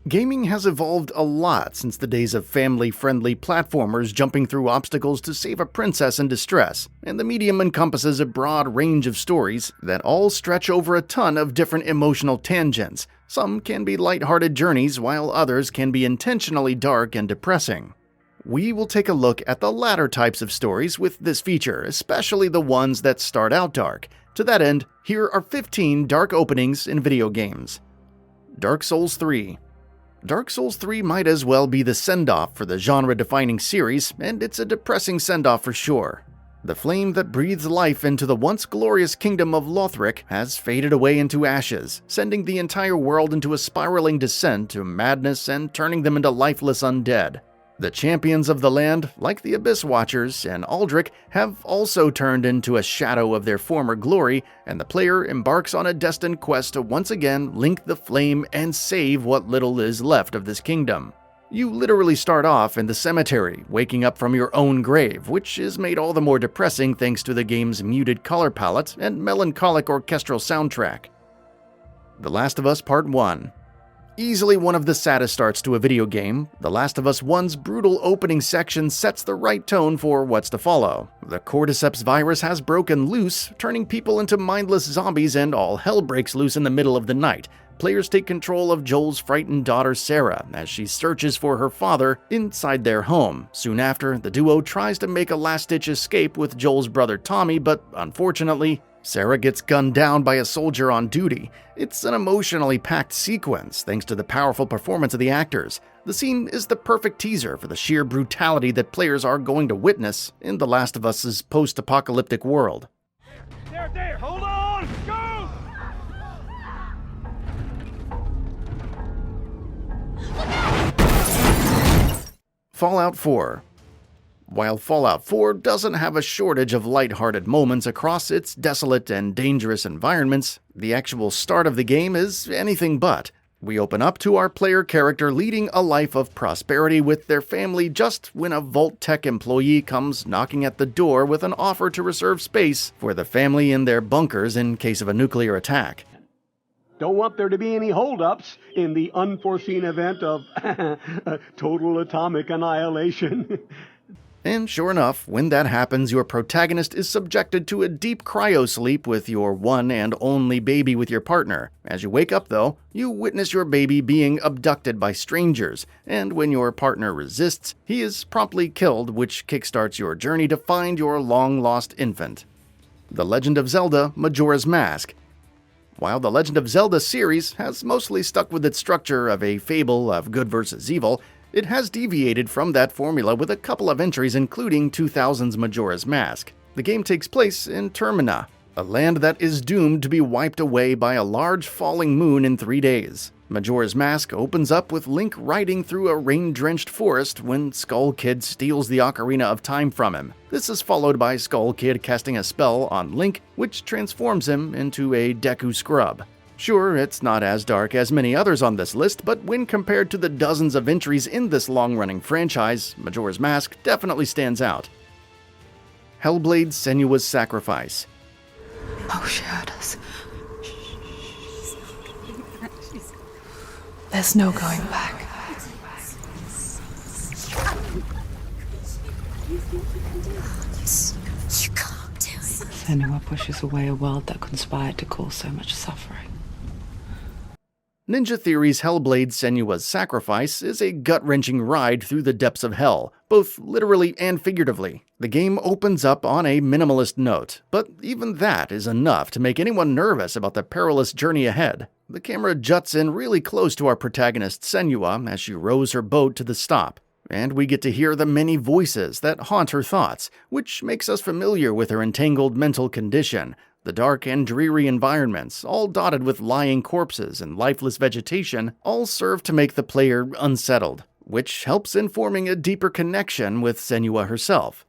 Gaming has evolved a lot since the days of family-friendly platformers jumping through obstacles to save a princess in distress, and the medium encompasses a broad range of stories that all stretch over a ton of different emotional tangents. Some can be lighthearted journeys, while others can be intentionally dark and depressing. We will take a look at the latter types of stories with this feature, especially the ones that start out dark. To that end, here are 15 dark openings in video games. Dark Souls 3. Dark Souls 3 might as well be the send-off for the genre-defining series, and it's a depressing send-off for sure. The flame that breathes life into the once glorious kingdom of Lothric has faded away into ashes, sending the entire world into a spiraling descent to madness and turning them into lifeless undead. The champions of the land, like the Abyss Watchers and Aldrich, have also turned into a shadow of their former glory, and the player embarks on a destined quest to once again link the flame and save what little is left of this kingdom. You literally start off in the cemetery, waking up from your own grave, which is made all the more depressing thanks to the game's muted color palette and melancholic orchestral soundtrack. The Last of Us Part 1. Easily one of the saddest starts to a video game, The Last of Us 1's brutal opening section sets the right tone for what's to follow. The cordyceps virus has broken loose, turning people into mindless zombies, and all hell breaks loose in the middle of the night. Players take control of Joel's frightened daughter Sarah as she searches for her father inside their home. Soon after, the duo tries to make a last-ditch escape with Joel's brother Tommy, but unfortunately, Sarah gets gunned down by a soldier on duty. It's an emotionally packed sequence thanks to the powerful performance of the actors. The scene is the perfect teaser for the sheer brutality that players are going to witness in The Last of Us's post-apocalyptic world. There! Hold on! Go! Fallout 4. While Fallout 4 doesn't have a shortage of lighthearted moments across its desolate and dangerous environments, the actual start of the game is anything but. We open up to our player character leading a life of prosperity with their family just when a Vault Tech employee comes knocking at the door with an offer to reserve space for the family in their bunkers in case of a nuclear attack. Don't want there to be any holdups in the unforeseen event of total atomic annihilation. And sure enough, when that happens, your protagonist is subjected to a deep cryosleep with your one and only baby with your partner. As you wake up, though, you witness your baby being abducted by strangers, and when your partner resists, he is promptly killed, which kickstarts your journey to find your long-lost infant. The Legend of Zelda: Majora's Mask. While the Legend of Zelda series has mostly stuck with its structure of a fable of good versus evil, it has deviated from that formula with a couple of entries including 2000's Majora's Mask. The game takes place in Termina, a land that is doomed to be wiped away by a large falling moon in 3 days. Majora's Mask opens up with Link riding through a rain-drenched forest when Skull Kid steals the Ocarina of Time from him. This is followed by Skull Kid casting a spell on Link, which transforms him into a Deku Scrub. Sure, it's not as dark as many others on this list, but when compared to the dozens of entries in this long-running franchise, Majora's Mask definitely stands out. HELLBLADE: SENUA'S Sacrifice. Oh, she heard us. There's no going back. You can't do it. Senua pushes away a world that conspired to cause so much suffering. Ninja Theory's HELLBLADE: SENUA'S Sacrifice is a gut-wrenching ride through the depths of hell, both literally and figuratively. The game opens up on a minimalist note, but even that is enough to make anyone nervous about the perilous journey ahead. The camera juts in really close to our protagonist Senua as she rows her boat to the stop, and we get to hear the many voices that haunt her thoughts, which makes us familiar with her entangled mental condition. The dark and dreary environments, all dotted with lying corpses and lifeless vegetation, all serve to make the player unsettled, which helps in forming a deeper connection with Senua herself.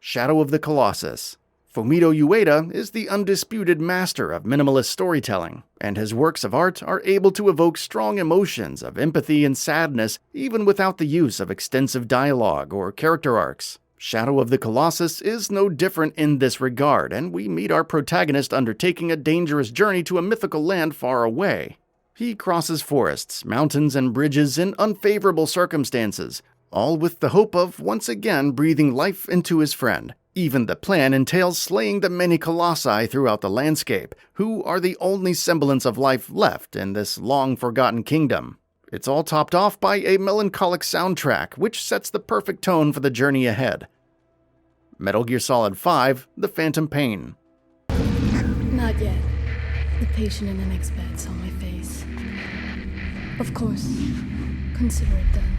Shadow of the Colossus. Fumito Ueda is the undisputed master of minimalist storytelling, and his works of art are able to evoke strong emotions of empathy and sadness even without the use of extensive dialogue or character arcs. Shadow of the Colossus is no different in this regard, and we meet our protagonist undertaking a dangerous journey to a mythical land far away. He crosses forests, mountains, and bridges in unfavorable circumstances, all with the hope of once again breathing life into his friend. Even the plan entails slaying the many colossi throughout the landscape, who are the only semblance of life left in this long-forgotten kingdom. It's all topped off by a melancholic soundtrack, which sets the perfect tone for the journey ahead. Metal Gear Solid 5: The Phantom Pain. Not yet. The patient in the next bed saw my face. Of course. Consider it done.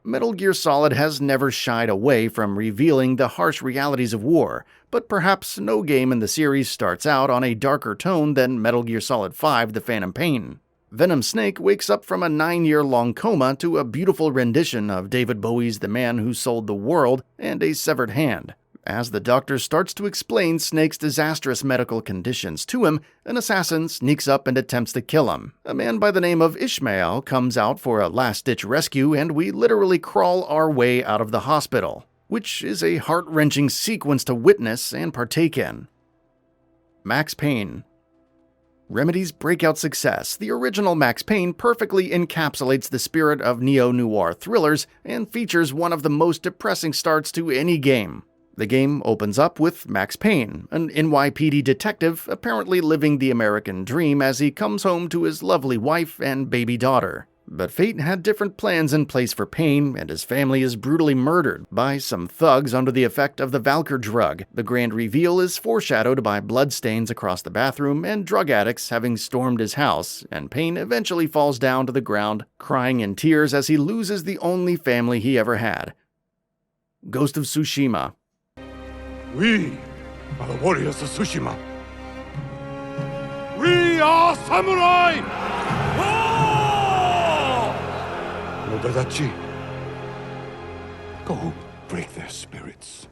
Metal Gear Solid has never shied away from revealing the harsh realities of war, but perhaps no game in the series starts out on a darker tone than Metal Gear Solid 5: The Phantom Pain. Venom Snake wakes up from a 9-year-long coma to a beautiful rendition of David Bowie's The Man Who Sold the World and a severed hand. As the doctor starts to explain Snake's disastrous medical conditions to him, an assassin sneaks up and attempts to kill him. A man by the name of Ishmael comes out for a last-ditch rescue, and we literally crawl our way out of the hospital, which is a heart-wrenching sequence to witness and partake in. Max Payne. Remedy's breakout success, the original Max Payne perfectly encapsulates the spirit of neo-noir thrillers and features one of the most depressing starts to any game. The game opens up with Max Payne, an NYPD detective apparently living the American dream as he comes home to his lovely wife and baby daughter. But fate had different plans in place for Payne, and his family is brutally murdered by some thugs under the effect of the Valkyr drug. The grand reveal is foreshadowed by bloodstains across the bathroom and drug addicts having stormed his house, and Payne eventually falls down to the ground, crying in tears as he loses the only family he ever had. Ghost of Tsushima. We are the warriors of Tsushima. We are samurai! Nobadachi. Go break their spirits.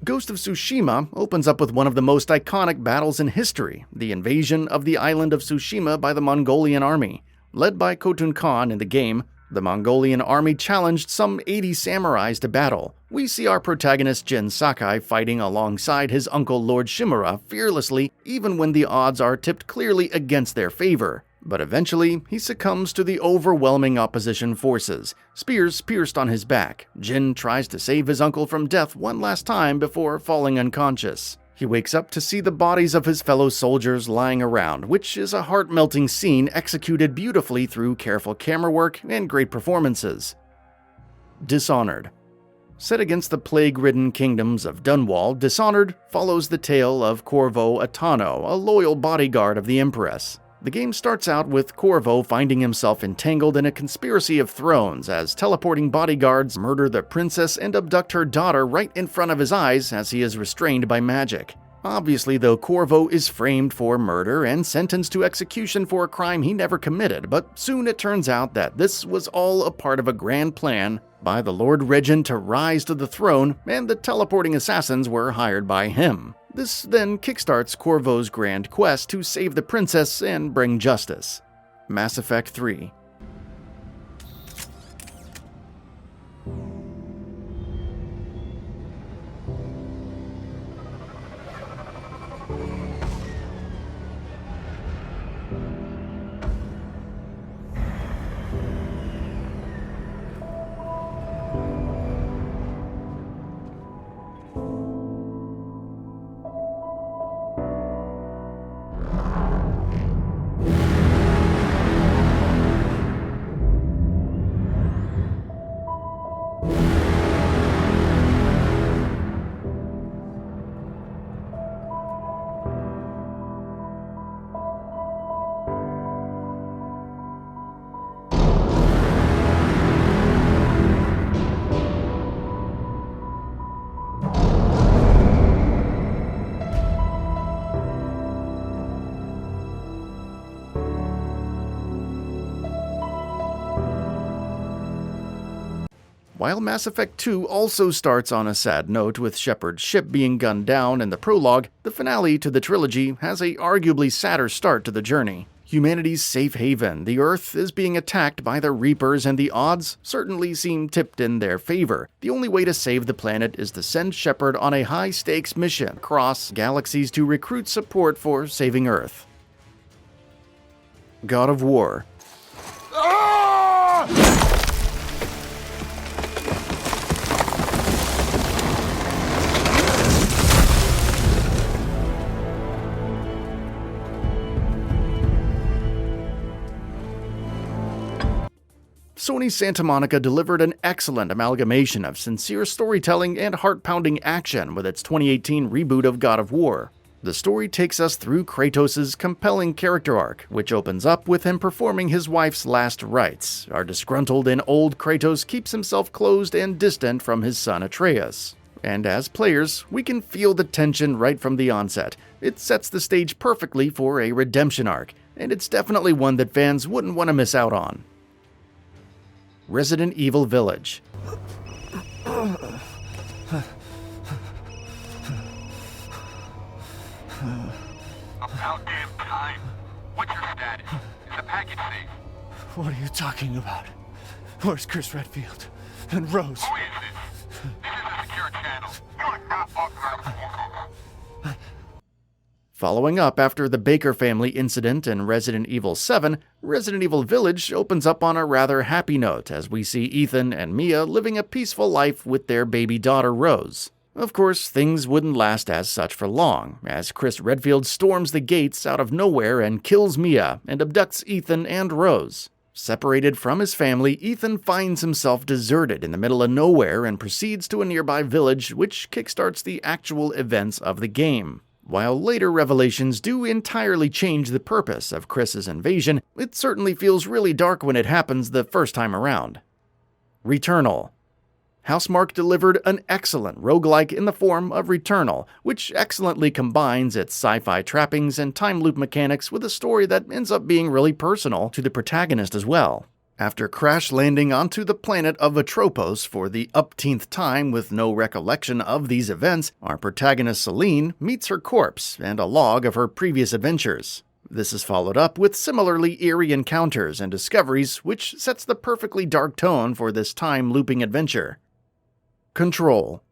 Ghost of Tsushima opens up with one of the most iconic battles in history, the invasion of the island of Tsushima by the Mongolian army. Led by Khotun Khan in the game, the Mongolian army challenged some 80 samurais to battle. We see our protagonist Jin Sakai fighting alongside his uncle Lord Shimura fearlessly, even when the odds are tipped clearly against their favor. But eventually, he succumbs to the overwhelming opposition forces. Spears pierced on his back, Jin tries to save his uncle from death one last time before falling unconscious. He wakes up to see the bodies of his fellow soldiers lying around, which is a heart-melting scene executed beautifully through careful camera work and great performances. Dishonored. Set against the plague-ridden kingdoms of Dunwall, Dishonored follows the tale of Corvo Atano, a loyal bodyguard of the Empress. The game starts out with Corvo finding himself entangled in a conspiracy of thrones as teleporting bodyguards murder the princess and abduct her daughter right in front of his eyes as he is restrained by magic. Obviously, though, Corvo is framed for murder and sentenced to execution for a crime he never committed, but soon it turns out that this was all a part of a grand plan by the Lord Regent to rise to the throne, and the teleporting assassins were hired by him. This then kickstarts Corvo's grand quest to save the princess and bring justice. Mass Effect 3. While Mass Effect 2 also starts on a sad note with Shepard's ship being gunned down in the prologue, the finale to the trilogy has a arguably sadder start to the journey. Humanity's safe haven, the Earth, is being attacked by the Reapers, and the odds certainly seem tipped in their favor. The only way to save the planet is to send Shepard on a high-stakes mission across galaxies to recruit support for saving Earth. God of War. Sony Santa Monica delivered an excellent amalgamation of sincere storytelling and heart-pounding action with its 2018 reboot of God of War. The story takes us through Kratos' compelling character arc, which opens up with him performing his wife's last rites. Our disgruntled and old Kratos keeps himself closed and distant from his son Atreus. And as players, we can feel the tension right from the onset. It sets the stage perfectly for a redemption arc, and it's definitely one that fans wouldn't want to miss out on. Resident Evil Village. About damn time. What's your status? Is the package safe? What are you talking about? Where's Chris Redfield? And Rose? Who is this? This is a secure channel. You are not authorized. Following up after the Baker family incident in Resident Evil 7, Resident Evil Village opens up on a rather happy note as we see Ethan and Mia living a peaceful life with their baby daughter Rose. Of course, things wouldn't last as such for long, as Chris Redfield storms the gates out of nowhere and kills Mia and abducts Ethan and Rose. Separated from his family, Ethan finds himself deserted in the middle of nowhere and proceeds to a nearby village, which kickstarts the actual events of the game. While later revelations do entirely change the purpose of Chris's invasion, it certainly feels really dark when it happens the first time around. Returnal. Housemarque delivered an excellent roguelike in the form of Returnal, which excellently combines its sci-fi trappings and time loop mechanics with a story that ends up being really personal to the protagonist as well. After crash landing onto the planet of Atropos for the upteenth time with no recollection of these events, our protagonist Celine meets her corpse and a log of her previous adventures. This is followed up with similarly eerie encounters and discoveries, which sets the perfectly dark tone for this time-looping adventure. Control.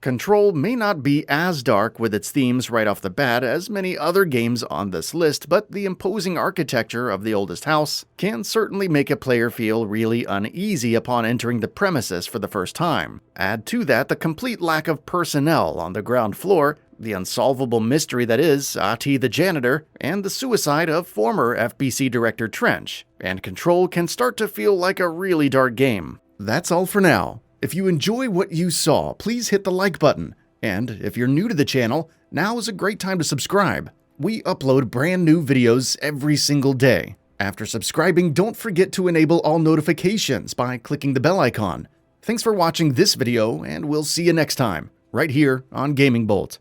Control may not be as dark with its themes right off the bat as many other games on this list, but the imposing architecture of the oldest house can certainly make a player feel really uneasy upon entering the premises for the first time. Add to that the complete lack of personnel on the ground floor, the unsolvable mystery that is Ahti the janitor, and the suicide of former FBC director Trench, and Control can start to feel like a really dark game. That's all for now. If you enjoy what you saw, please hit the like button. And if you're new to the channel, now is a great time to subscribe. We upload brand new videos every single day. After subscribing, don't forget to enable all notifications by clicking the bell icon. Thanks for watching this video, and we'll see you next time, right here on GamingBolt.